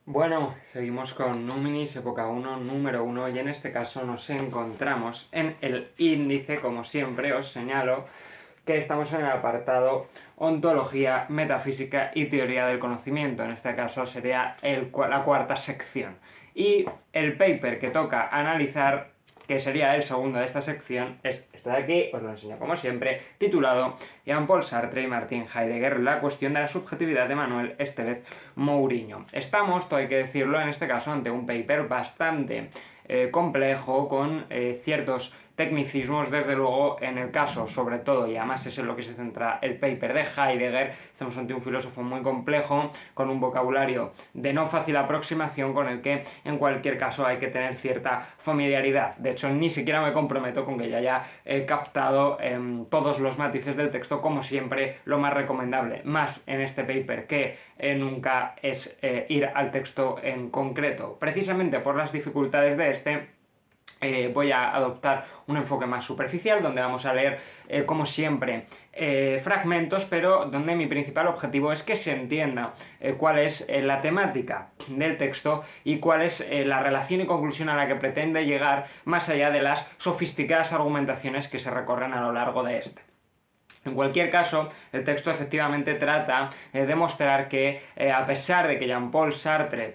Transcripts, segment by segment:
Bueno, seguimos con Numinis, época 1, número 1, y en este caso nos encontramos en el índice, como siempre os señalo, que estamos en el apartado Ontología, Metafísica y Teoría del Conocimiento. En este caso sería la cuarta sección. Y el paper que toca analizar, que sería el segundo de esta sección, es este de aquí, os lo enseño como siempre, titulado Jean-Paul Sartre y Martin Heidegger, la cuestión de la subjetividad de Manuel Estevez Mouriño. Estamos, todo hay que decirlo, en este caso ante un paper bastante complejo, con ciertos tecnicismos, desde luego, en el caso, sobre todo, y además es en lo que se centra el paper de Heidegger. Estamos ante un filósofo muy complejo, con un vocabulario de no fácil aproximación, con el que, en cualquier caso, hay que tener cierta familiaridad. De hecho, ni siquiera me comprometo con que ya haya captado todos los matices del texto, como siempre, lo más recomendable, más en este paper que nunca, es ir al texto en concreto. Precisamente por las dificultades de voy a adoptar un enfoque más superficial, donde vamos a leer, como siempre, fragmentos, pero donde mi principal objetivo es que se entienda cuál es la temática del texto y cuál es la relación y conclusión a la que pretende llegar, más allá de las sofisticadas argumentaciones que se recorren a lo largo de este. En cualquier caso, el texto efectivamente trata de mostrar que, a pesar de que Jean-Paul Sartre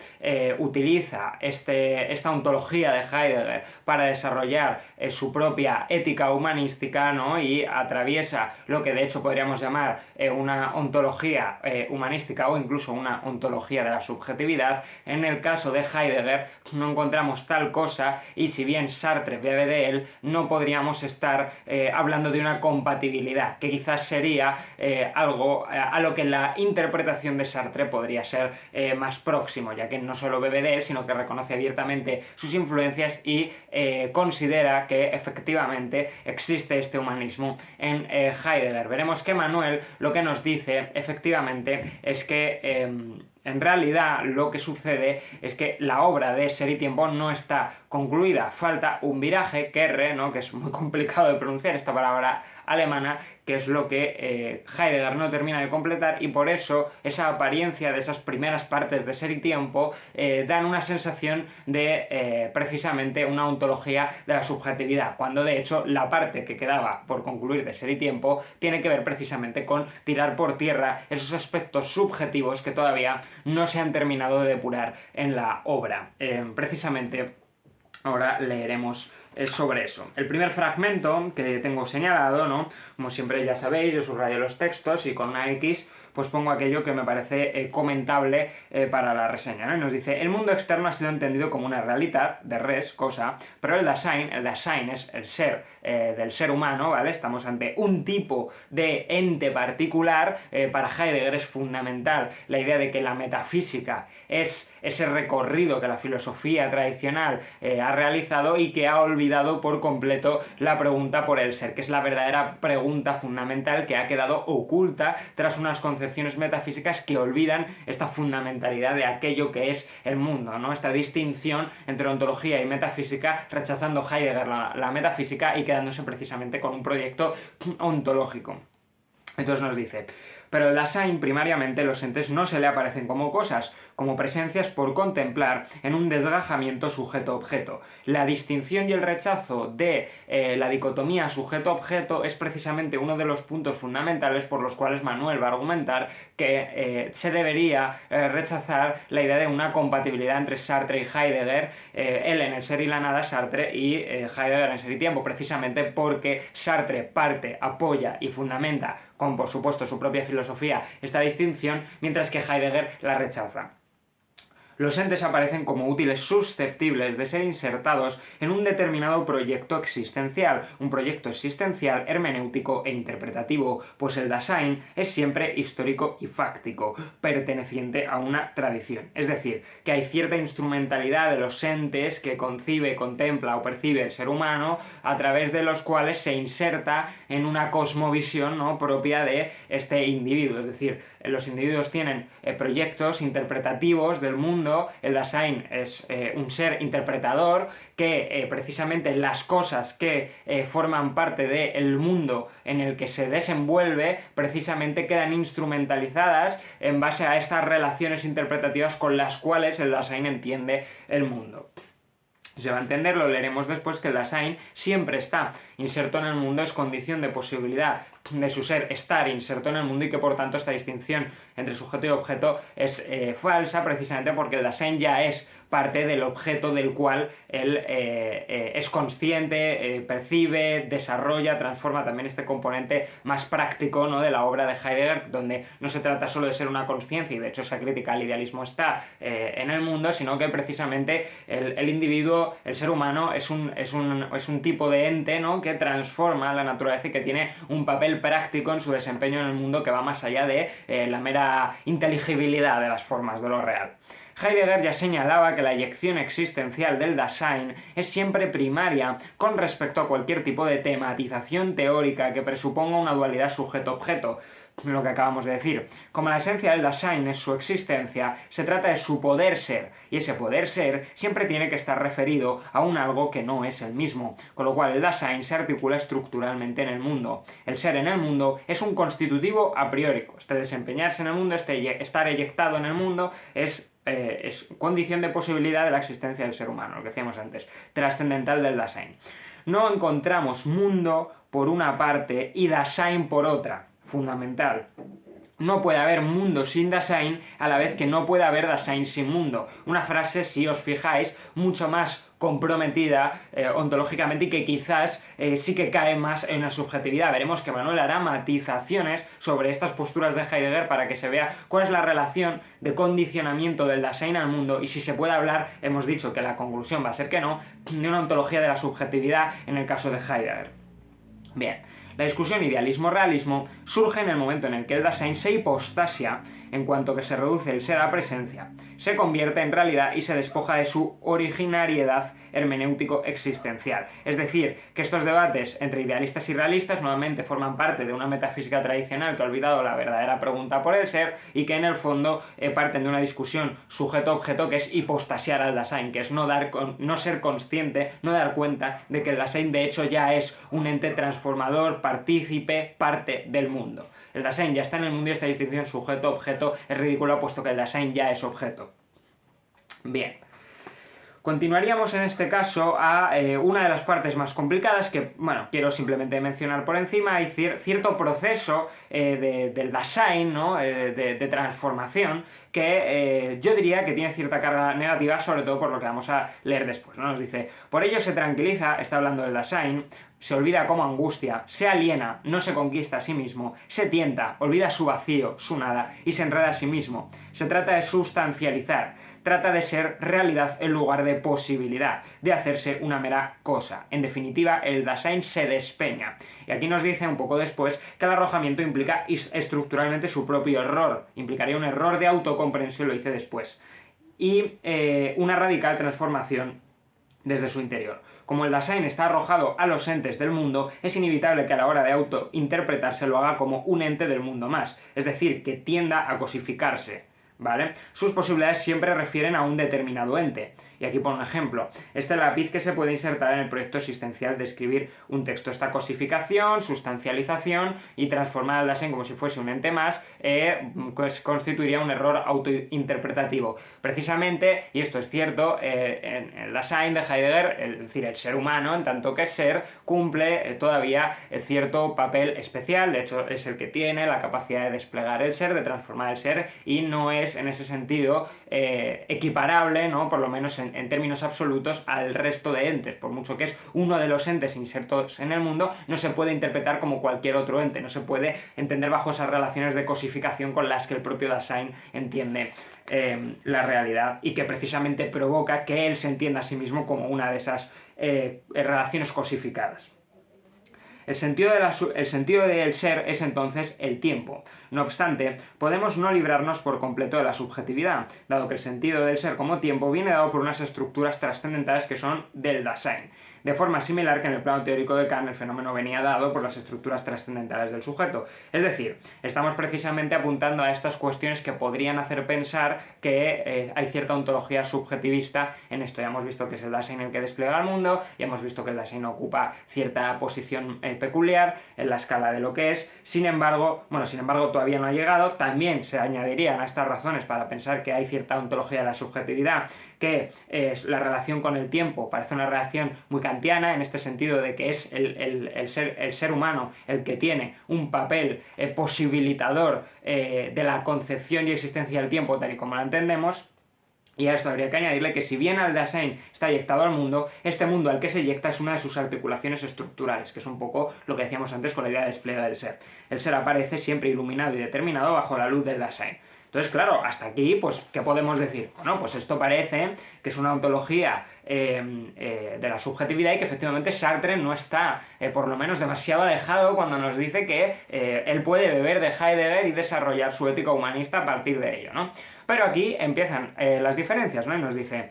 utiliza esta ontología de Heidegger para desarrollar su propia ética humanística, ¿no?, y atraviesa lo que de hecho podríamos llamar una ontología humanística, o incluso una ontología de la subjetividad, en el caso de Heidegger no encontramos tal cosa, y si bien Sartre bebe de él, no podríamos estar hablando de una compatibilidad, que quizás sería algo a lo que la interpretación de Sartre podría ser más próximo, ya que no solo bebe de él, sino que reconoce abiertamente sus influencias y considera que efectivamente existe este humanismo en Heidegger. Veremos que Manuel lo que nos dice efectivamente es que en realidad lo que sucede es que la obra de Ser y Tiempo no está concluida, falta un viraje, Kehre, ¿no?, que es muy complicado de pronunciar esta palabra alemana, que es lo que Heidegger no termina de completar, y por eso esa apariencia de esas primeras partes de Ser y Tiempo dan una sensación de precisamente una ontología de la subjetividad, cuando de hecho la parte que quedaba por concluir de Ser y Tiempo tiene que ver precisamente con tirar por tierra esos aspectos subjetivos que todavía no se han terminado de depurar en la obra. Precisamente ahora leeremos sobre eso. El primer fragmento que tengo señalado, ¿no?, como siempre ya sabéis, yo subrayo los textos y con una X pues pongo aquello que me parece comentable para la reseña, ¿no? Y nos dice: el mundo externo ha sido entendido como una realidad, de res, cosa, pero el Dasein es el ser del ser humano, ¿vale? Estamos ante un tipo de ente particular. Para Heidegger es fundamental la idea de que la metafísica es ese recorrido que la filosofía tradicional ha realizado y que ha olvidado por completo la pregunta por el ser, que es la verdadera pregunta fundamental que ha quedado oculta tras unas concepciones metafísicas que olvidan esta fundamentalidad de aquello que es el mundo, ¿no? Esta distinción entre ontología y metafísica, rechazando Heidegger la metafísica y quedándose precisamente con un proyecto ontológico. Entonces nos dice: pero el Dasein, primariamente, los entes no se le aparecen como cosas, como presencias por contemplar en un desgajamiento sujeto-objeto. La distinción y el rechazo de la dicotomía sujeto-objeto es precisamente uno de los puntos fundamentales por los cuales Manuel va a argumentar que se debería rechazar la idea de una compatibilidad entre Sartre y Heidegger, él en El ser y la nada, Sartre, y Heidegger en Ser y Tiempo, precisamente porque Sartre parte, apoya y fundamenta con, por supuesto, su propia filosofía esta distinción, mientras que Heidegger la rechaza. Los entes aparecen como útiles susceptibles de ser insertados en un determinado proyecto existencial, un proyecto existencial hermenéutico e interpretativo, pues el Dasein es siempre histórico y fáctico, perteneciente a una tradición. Es decir, que hay cierta instrumentalidad de los entes que concibe, contempla o percibe el ser humano, a través de los cuales se inserta en una cosmovisión, ¿no?, propia de este individuo. Es decir, los individuos tienen proyectos interpretativos del mundo mundo, el Dasein es un ser interpretador que precisamente las cosas que forman parte del mundo en el que se desenvuelve precisamente quedan instrumentalizadas en base a estas relaciones interpretativas con las cuales el Dasein entiende el mundo. Se va a entender, lo leeremos después, que el Dasein siempre está inserto en el mundo, es condición de posibilidad de su ser estar inserto en el mundo, y que por tanto esta distinción entre sujeto y objeto es falsa, precisamente porque el Dasein ya es parte del objeto del cual él es consciente, percibe, desarrolla, transforma. También este componente más práctico, ¿no?, de la obra de Heidegger, donde no se trata solo de ser una consciencia, y de hecho esa crítica al idealismo está en el mundo, sino que precisamente el individuo, el ser humano, es un tipo de ente, ¿no?, que transforma la naturaleza y que tiene un papel práctico en su desempeño en el mundo que va más allá de la mera inteligibilidad de las formas de lo real. Heidegger ya señalaba que la eyección existencial del Dasein es siempre primaria con respecto a cualquier tipo de tematización teórica que presuponga una dualidad sujeto-objeto, lo que acabamos de decir. Como la esencia del Dasein es su existencia, se trata de su poder ser, y ese poder ser siempre tiene que estar referido a un algo que no es el mismo, con lo cual el Dasein se articula estructuralmente en el mundo. El ser en el mundo es un constitutivo a priori. Este desempeñarse en el mundo, estar eyectado en el mundo, es condición de posibilidad de la existencia del ser humano, lo que decíamos antes, trascendental del Dasein. No encontramos mundo por una parte y Dasein por otra. Fundamental. No puede haber mundo sin Dasein, a la vez que no puede haber Dasein sin mundo. Una frase, si os fijáis, mucho más comprometida ontológicamente, y que quizás sí que cae más en la subjetividad. Veremos que Manuel hará matizaciones sobre estas posturas de Heidegger para que se vea cuál es la relación de condicionamiento del Dasein al mundo, y si se puede hablar, hemos dicho que la conclusión va a ser que no, de una ontología de la subjetividad en el caso de Heidegger. Bien. La discusión idealismo-realismo surge en el momento en el que el Dasein se hipostasia, en cuanto que se reduce el ser a presencia, se convierte en realidad y se despoja de su originariedad hermenéutico-existencial. Es decir, que estos debates entre idealistas y realistas nuevamente forman parte de una metafísica tradicional que ha olvidado la verdadera pregunta por el ser, y que en el fondo parten de una discusión sujeto-objeto que es hipostasiar al Dasein, que es no ser consciente, no dar cuenta de que el Dasein de hecho ya es un ente transformador, partícipe, parte del mundo. El Dasein ya está en el mundo, y esta distinción sujeto-objeto es ridícula, puesto que el Dasein ya es objeto. Bien. Continuaríamos en este caso a una de las partes más complicadas que, bueno, quiero simplemente mencionar por encima. Hay cierto proceso del Dasein, ¿no?, de transformación, que yo diría que tiene cierta carga negativa, sobre todo por lo que vamos a leer después, ¿no? Nos dice: por ello se tranquiliza, está hablando del Dasein, se olvida como angustia, se aliena, no se conquista a sí mismo, se tienta, olvida su vacío, su nada, y se enreda a sí mismo. Se trata de sustancializar, trata de ser realidad en lugar de posibilidad, de hacerse una mera cosa. En definitiva, el Dasein se despeña. Y aquí nos dice un poco después que el arrojamiento implica estructuralmente su propio error, implicaría un error de autocomprensión, lo dice después, y una radical transformación desde su interior. Como el Dasein está arrojado a los entes del mundo, es inevitable que a la hora de autointerpretarse lo haga como un ente del mundo más, es decir, que tienda a cosificarse, ¿vale? Sus posibilidades siempre refieren a un determinado ente. Y aquí por un ejemplo, este lápiz que se puede insertar en el proyecto existencial de escribir un texto. Esta cosificación, sustancialización y transformar al Dasein como si fuese un ente más, pues constituiría un error autointerpretativo. Precisamente, y esto es cierto, en el Dasein de Heidegger, es decir, el ser humano, en tanto que ser, cumple todavía cierto papel especial. De hecho, es el que tiene la capacidad de desplegar el ser, de transformar el ser, y no es en ese sentido equiparable, ¿no?, por lo menos en términos absolutos, al resto de entes. Por mucho que es uno de los entes insertos en el mundo, no se puede interpretar como cualquier otro ente, no se puede entender bajo esas relaciones de cosificación con las que el propio Dasein entiende la realidad, y que precisamente provoca que él se entienda a sí mismo como una de esas relaciones cosificadas. El sentido del ser es entonces el tiempo. No obstante, podemos no librarnos por completo de la subjetividad, dado que el sentido del ser como tiempo viene dado por unas estructuras trascendentales que son del Dasein. de forma similar que en el plano teórico de Kant el fenómeno venía dado por las estructuras trascendentales del sujeto. Es decir, estamos precisamente apuntando a estas cuestiones que podrían hacer pensar que hay cierta ontología subjetivista en esto. Ya hemos visto que es el Dasein el que despliega el mundo, ya hemos visto que el Dasein ocupa cierta posición peculiar en la escala de lo que es. Sin embargo, todavía no ha llegado. También se añadirían a estas razones para pensar que hay cierta ontología de la subjetividad, que es la relación con el tiempo parece una relación muy kantiana, en este sentido de que es el ser humano el que tiene un papel posibilitador de la concepción y existencia del tiempo tal y como la entendemos. Y a esto habría que añadirle que si bien el Dasein está eyectado al mundo, este mundo al que se eyecta es una de sus articulaciones estructurales, que es un poco lo que decíamos antes con la idea de despliegue del ser. El ser aparece siempre iluminado y determinado bajo la luz del Dasein. Entonces, claro, hasta aquí, pues, ¿qué podemos decir? Bueno, pues esto parece que es una ontología de la subjetividad y que efectivamente Sartre no está, por lo menos, demasiado alejado cuando nos dice que él puede beber de Heidegger y desarrollar su ética humanista a partir de ello, ¿no? Pero aquí empiezan las diferencias, ¿no? Y nos dice: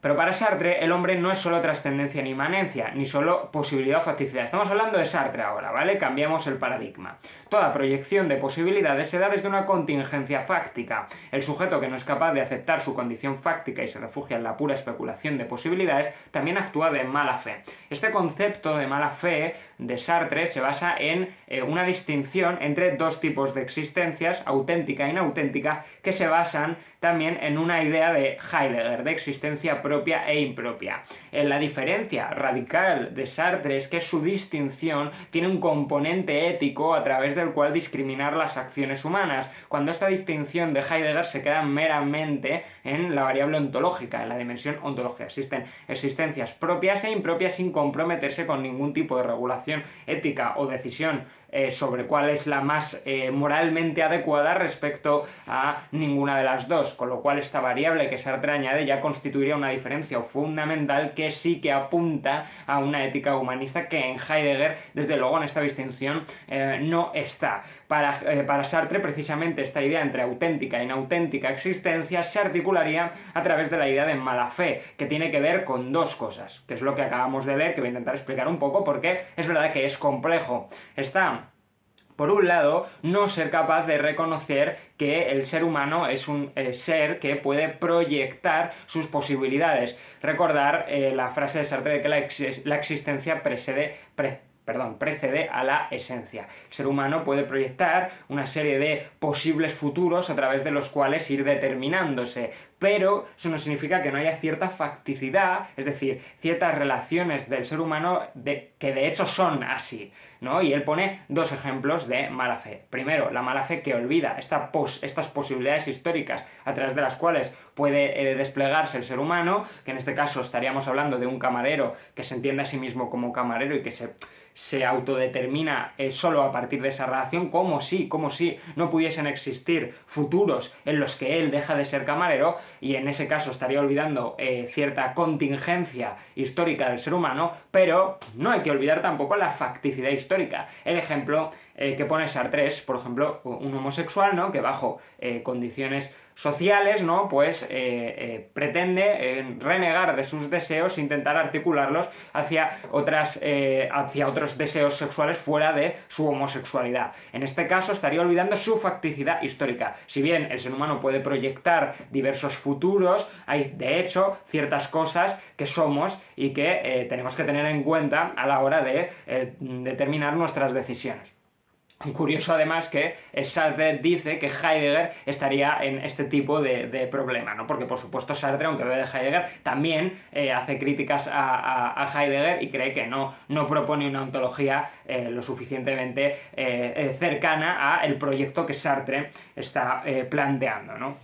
pero para Sartre el hombre no es solo trascendencia ni inmanencia, ni solo posibilidad o facticidad. Estamos hablando de Sartre ahora, ¿vale? Cambiamos el paradigma. Toda proyección de posibilidades se da desde una contingencia fáctica. El sujeto que no es capaz de aceptar su condición fáctica y se refugia en la pura especulación de posibilidades, también actúa de mala fe. Este concepto de mala fe de Sartre se basa en una distinción entre dos tipos de existencias, auténtica e inauténtica, que se basan también en una idea de Heidegger, de existencia propia e impropia. La diferencia radical de Sartre es que su distinción tiene un componente ético a través del cual discriminar las acciones humanas, cuando esta distinción de Heidegger se queda meramente en la variable ontológica, en la dimensión ontológica. Existen existencias propias e impropias sin comprometerse con ningún tipo de regulación ética o decisión sobre cuál es la más moralmente adecuada respecto a ninguna de las dos, con lo cual esta variable que Sartre añade ya constituiría una diferencia fundamental que sí que apunta a una ética humanista que en Heidegger, desde luego, en esta distinción no está. Para Sartre, precisamente, esta idea entre auténtica e inauténtica existencia se articularía a través de la idea de mala fe, que tiene que ver con dos cosas, que es lo que acabamos de leer, que voy a intentar explicar un poco porque es verdad que es complejo. Está, por un lado, no ser capaz de reconocer que el ser humano es un ser que puede proyectar sus posibilidades. Recordar la frase de Sartre de que la existencia precede a la esencia. El ser humano puede proyectar una serie de posibles futuros a través de los cuales ir determinándose, pero eso no significa que no haya cierta facticidad, es decir, ciertas relaciones del ser humano que de hecho son así, ¿no? Y él pone dos ejemplos de mala fe. Primero, la mala fe que olvida estas posibilidades históricas a través de las cuales puede desplegarse el ser humano, que en este caso estaríamos hablando de un camarero que se entiende a sí mismo como camarero y que se autodetermina solo a partir de esa relación, como si no pudiesen existir futuros en los que él deja de ser camarero, y en ese caso estaría olvidando cierta contingencia histórica del ser humano, pero no hay que olvidar tampoco la facticidad histórica. El ejemplo que pone Sartre es, por ejemplo, un homosexual, ¿no?, que bajo condiciones sociales, ¿no?, pues pretende renegar de sus deseos, intentar articularlos hacia otros deseos sexuales fuera de su homosexualidad. En este caso estaría olvidando su facticidad histórica. Si bien el ser humano puede proyectar diversos futuros, hay de hecho ciertas cosas que somos y que tenemos que tener en cuenta a la hora de determinar nuestras decisiones. Curioso además que Sartre dice que Heidegger estaría en este tipo de problema, ¿no? Porque por supuesto Sartre, aunque bebe de Heidegger, también hace críticas a Heidegger y cree que no propone una ontología lo suficientemente cercana a el proyecto que Sartre está planteando, ¿no?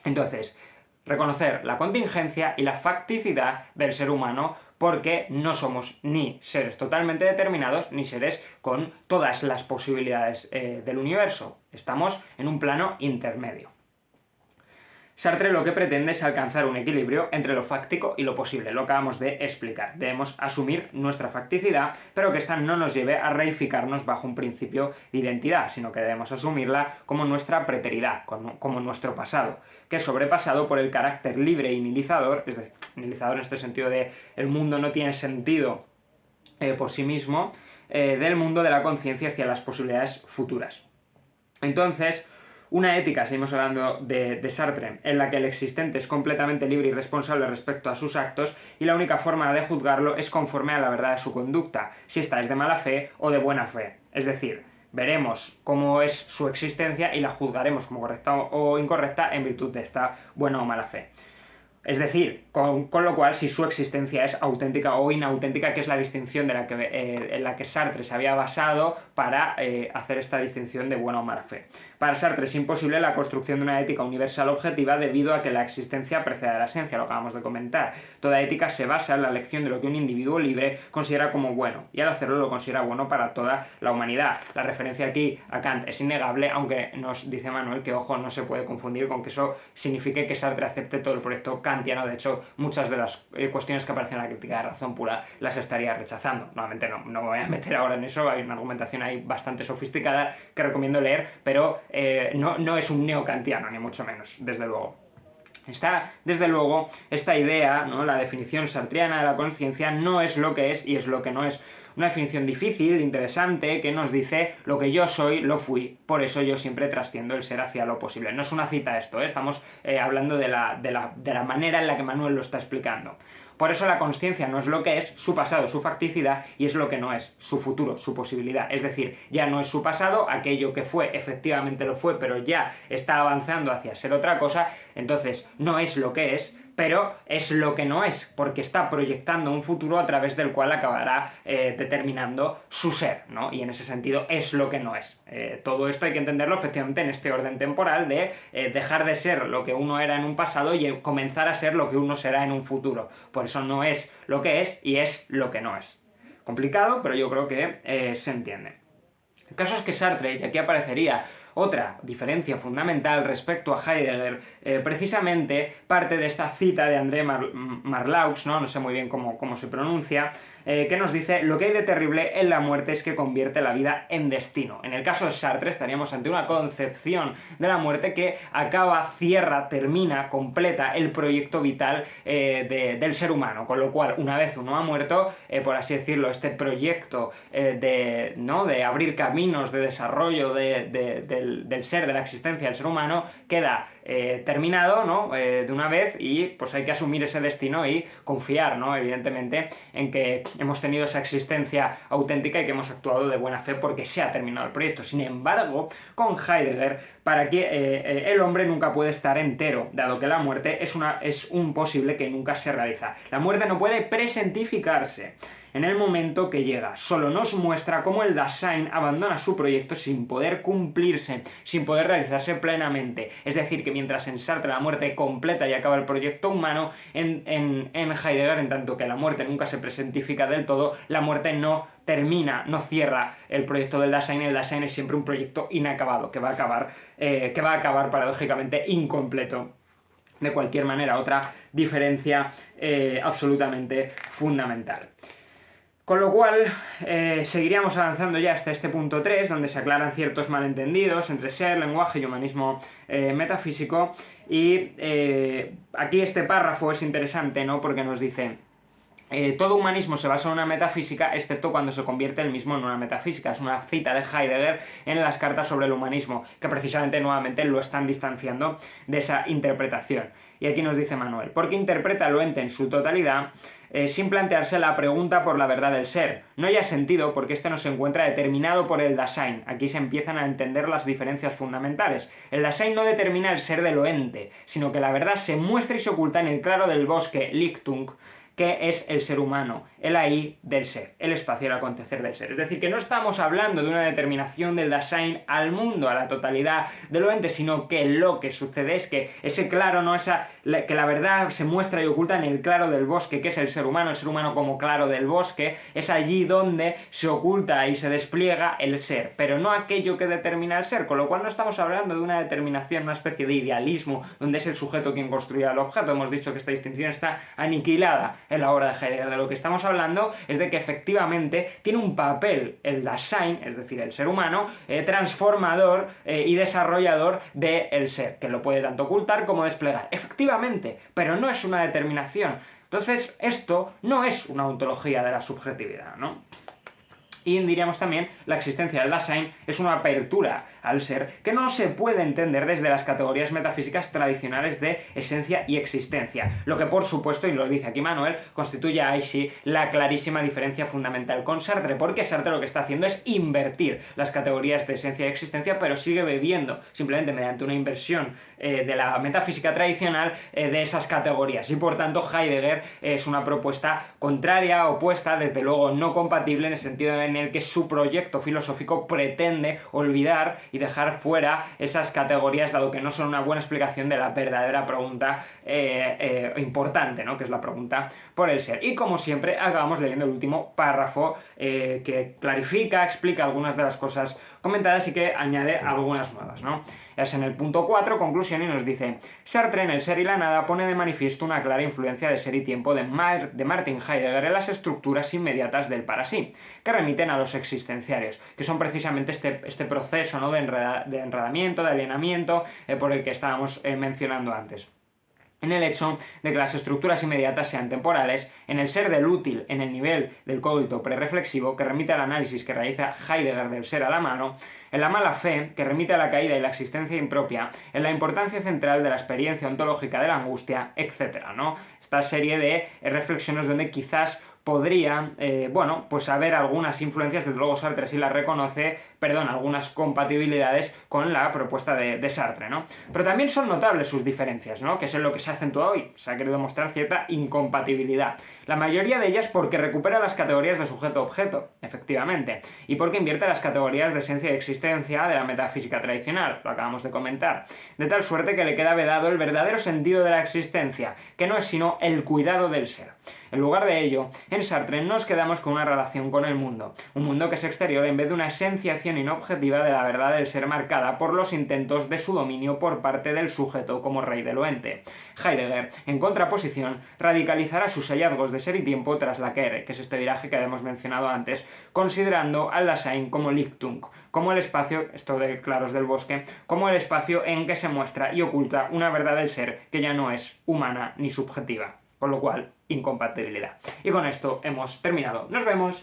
Entonces, reconocer la contingencia y la facticidad del ser humano, porque no somos ni seres totalmente determinados, ni seres con todas las posibilidades del universo. Estamos en un plano intermedio. Sartre lo que pretende es alcanzar un equilibrio entre lo fáctico y lo posible, lo acabamos de explicar. Debemos asumir nuestra facticidad, pero que ésta no nos lleve a reificarnos bajo un principio de identidad, sino que debemos asumirla como nuestra preteridad, como nuestro pasado, que es sobrepasado por el carácter libre y nihilizador, es decir, nihilizador en este sentido de el mundo no tiene sentido por sí mismo, del mundo de la conciencia hacia las posibilidades futuras. Entonces, una ética, seguimos hablando de Sartre, en la que el existente es completamente libre y responsable respecto a sus actos y la única forma de juzgarlo es conforme a la verdad de su conducta, si esta es de mala fe o de buena fe. Es decir, veremos cómo es su existencia y la juzgaremos como correcta o incorrecta en virtud de esta buena o mala fe. Es decir, con lo cual, si su existencia es auténtica o inauténtica, que es la distinción en la que Sartre se había basado para hacer esta distinción de buena o mala fe. Para Sartre es imposible la construcción de una ética universal objetiva debido a que la existencia precede a la esencia, lo acabamos de comentar. Toda ética se basa en la elección de lo que un individuo libre considera como bueno, y al hacerlo lo considera bueno para toda la humanidad. La referencia aquí a Kant es innegable, aunque nos dice Manuel que, ojo, no se puede confundir con que eso signifique que Sartre acepte todo el proyecto kantiano. De hecho, muchas de las cuestiones que aparecen en la crítica de razón pura las estaría rechazando. Nuevamente no me voy a meter ahora en eso, hay una argumentación ahí bastante sofisticada que recomiendo leer, pero no es un neokantiano, ni mucho menos, desde luego. Está, desde luego, esta idea, ¿no? La definición sartriana de la consciencia no es lo que es y es lo que no es. Una definición difícil, interesante, que nos dice lo que yo soy, lo fui, por eso yo siempre trasciendo el ser hacia lo posible. No es una cita esto, estamos hablando de la manera en la que Manuel lo está explicando. Por eso la consciencia no es lo que es, su pasado, su facticidad, y es lo que no es, su futuro, su posibilidad. Es decir, ya no es su pasado, aquello que fue, efectivamente lo fue, pero ya está avanzando hacia ser otra cosa, entonces no es lo que es, pero es lo que no es, porque está proyectando un futuro a través del cual acabará determinando su ser, ¿no? Y en ese sentido es lo que no es. Todo esto hay que entenderlo efectivamente en este orden temporal de dejar de ser lo que uno era en un pasado y comenzar a ser lo que uno será en un futuro. Por eso no es lo que es y es lo que no es. Complicado, pero yo creo que se entiende. El caso es que Sartre, y aquí aparecería otra diferencia fundamental respecto a Heidegger, precisamente parte de esta cita de André Marlaux, no sé muy bien cómo se pronuncia, que nos dice: lo que hay de terrible en la muerte es que convierte la vida en destino. En el caso de Sartre estaríamos ante una concepción de la muerte que acaba, cierra, termina, completa el proyecto vital del ser humano, con lo cual una vez uno ha muerto, por así decirlo, este proyecto de abrir caminos de desarrollo del ser, de la existencia del ser humano, queda terminado, ¿no? De una vez, y pues hay que asumir ese destino y confiar, ¿no? Evidentemente, en que hemos tenido esa existencia auténtica y que hemos actuado de buena fe porque se ha terminado el proyecto. Sin embargo, con Heidegger, para que el hombre nunca puede estar entero, dado que la muerte es un posible que nunca se realiza. La muerte no puede presentificarse en el momento que llega, solo nos muestra cómo el Dasein abandona su proyecto sin poder cumplirse, sin poder realizarse plenamente. Es decir, que mientras en Sartre la muerte completa y acaba el proyecto humano, en Heidegger, en tanto que la muerte nunca se presentifica del todo, la muerte no termina, no cierra el proyecto del Dasein. El Dasein es siempre un proyecto inacabado, que va a acabar paradójicamente incompleto. De cualquier manera, otra diferencia absolutamente fundamental. Con lo cual, seguiríamos avanzando ya hasta este punto 3, donde se aclaran ciertos malentendidos entre ser, lenguaje y humanismo metafísico. Y aquí este párrafo es interesante, ¿no? Porque nos dice: todo humanismo se basa en una metafísica, excepto cuando se convierte el mismo en una metafísica. Es una cita de Heidegger en las cartas sobre el humanismo, que precisamente nuevamente lo están distanciando de esa interpretación. Y aquí nos dice Manuel: porque interpreta lo ente en su totalidad, sin plantearse la pregunta por la verdad del ser. No haya sentido porque este no se encuentra determinado por el Dasein. Aquí se empiezan a entender las diferencias fundamentales. El Dasein no determina el ser de lo ente, sino que la verdad se muestra y se oculta en el claro del bosque, Lichtung, que es el ser humano, el ahí del ser, el espacio del acontecer del ser. Es decir, que no estamos hablando de una determinación del Dasein al mundo, a la totalidad de lo ente, sino que lo que sucede es que ese claro, ¿no? Que la verdad se muestra y oculta en el claro del bosque, que es el ser humano como claro del bosque, es allí donde se oculta y se despliega el ser, pero no aquello que determina el ser, con lo cual no estamos hablando de una determinación, una especie de idealismo, donde es el sujeto quien construye el objeto. Hemos dicho que esta distinción está aniquilada en la obra de Heidegger. De lo que estamos hablando es de que efectivamente tiene un papel el Dasein, es decir, el ser humano, transformador y desarrollador del ser, que lo puede tanto ocultar como desplegar. Efectivamente, pero no es una determinación. Entonces, esto no es una ontología de la subjetividad, ¿no? Y diríamos también, la existencia del Dasein es una apertura al ser que no se puede entender desde las categorías metafísicas tradicionales de esencia y existencia, lo que por supuesto, y lo dice aquí Manuel, constituye ahí sí la clarísima diferencia fundamental con Sartre, porque Sartre lo que está haciendo es invertir las categorías de esencia y existencia, pero sigue bebiendo simplemente mediante una inversión de la metafísica tradicional de esas categorías, y por tanto Heidegger es una propuesta contraria, opuesta, desde luego no compatible, en el sentido en el que su proyecto filosófico pretende olvidar y dejar fuera esas categorías, dado que no son una buena explicación de la verdadera pregunta importante, ¿no? Que es la pregunta por el ser. Y como siempre acabamos leyendo el último párrafo que clarifica, explica algunas de las cosas comentadas y que añade algunas nuevas, ¿no? Es en el punto 4, conclusión, y nos dice: Sartre en El ser y la nada pone de manifiesto una clara influencia de ser y tiempo de Martin Heidegger en las estructuras inmediatas del para sí, que remiten a los existenciarios, que son precisamente este proceso, ¿no? de enredamiento, de alienamiento, por el que estábamos mencionando antes. En el hecho de que las estructuras inmediatas sean temporales, en el ser del útil, en el nivel del cogito prereflexivo, que remite al análisis que realiza Heidegger del ser a la mano, en la mala fe, que remite a la caída y la existencia impropia, en la importancia central de la experiencia ontológica de la angustia, etc., ¿no? Esta serie de reflexiones donde quizás podría, bueno, pues haber algunas influencias, desde luego Sartre sí las reconoce, algunas compatibilidades con la propuesta de Sartre, ¿no? Pero también son notables sus diferencias, ¿no? Que es en lo que se acentúa hoy. Se ha querido mostrar cierta incompatibilidad. La mayoría de ellas porque recupera las categorías de sujeto-objeto, efectivamente, y porque invierte las categorías de esencia y existencia de la metafísica tradicional, lo acabamos de comentar, de tal suerte que le queda vedado el verdadero sentido de la existencia, que no es sino el cuidado del ser. En lugar de ello, en Sartre nos quedamos con una relación con el mundo, un mundo que es exterior en vez de una esenciación inobjetiva de la verdad del ser marcada por los intentos de su dominio por parte del sujeto como rey de lo ente. Heidegger, en contraposición, radicalizará sus hallazgos de ser y tiempo tras la Kehre, que es este viraje que habíamos mencionado antes, considerando al Dasein como Lichtung, como el espacio, esto de Claros del Bosque, como el espacio en que se muestra y oculta una verdad del ser que ya no es humana ni subjetiva. Con lo cual, incompatibilidad. Y con esto hemos terminado. ¡Nos vemos!